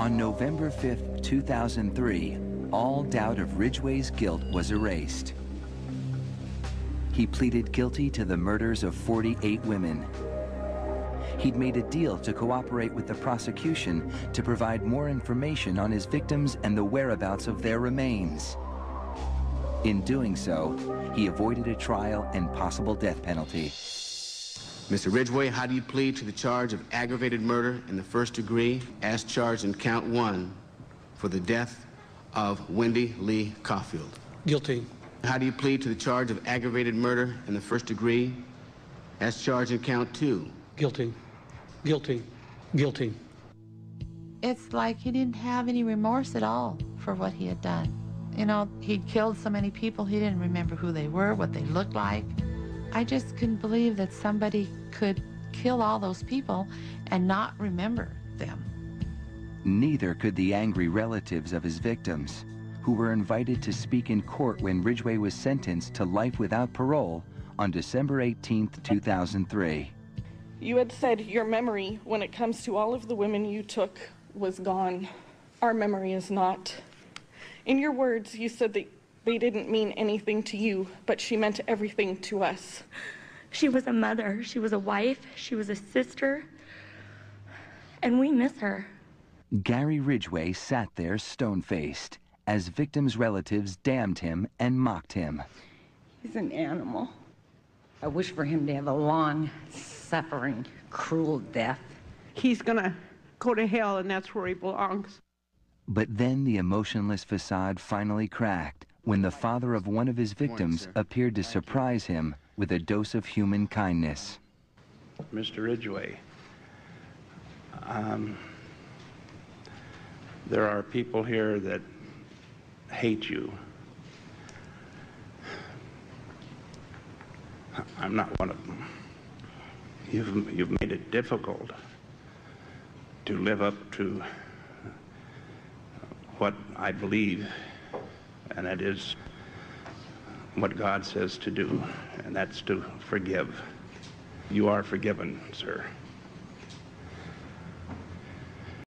On November 5th, 2003, all doubt of Ridgway's guilt was erased. He pleaded guilty to the murders of 48 women. He'd made a deal to cooperate with the prosecution to provide more information on his victims and the whereabouts of their remains. In doing so, he avoided a trial and possible death penalty. Mr. Ridgway, how do you plead to the charge of aggravated murder in the first degree as charged in count 1 for the death of Wendy Lee Caulfield? Guilty. How do you plead to the charge of aggravated murder in the first degree as charged in count 2? Guilty. Guilty. Guilty. It's like he didn't have any remorse at all for what he had done. You know, he'd killed so many people, he didn't remember who they were, what they looked like. I just couldn't believe that somebody could kill all those people and not remember them. Neither could the angry relatives of his victims, who were invited to speak in court when Ridgway was sentenced to life without parole on December 18th, 2003. You had said your memory, when it comes to all of the women you took, was gone. Our memory is not. In your words, you said that they didn't mean anything to you, but she meant everything to us. She was a mother, she was a wife, she was a sister, and we miss her. Gary Ridgway sat there stone-faced as victims' relatives damned him and mocked him. He's an animal. I wish for him to have a long, suffering, cruel death. He's gonna go to hell, and that's where he belongs. But then the emotionless facade finally cracked when the father of one of his victims appeared to surprise him with a dose of human kindness. Mr. Ridgway, there are people here that hate you. I'm not one of them. You've made it difficult to live up to what I believe, and that is what God says to do, and that's to forgive. You are forgiven, sir.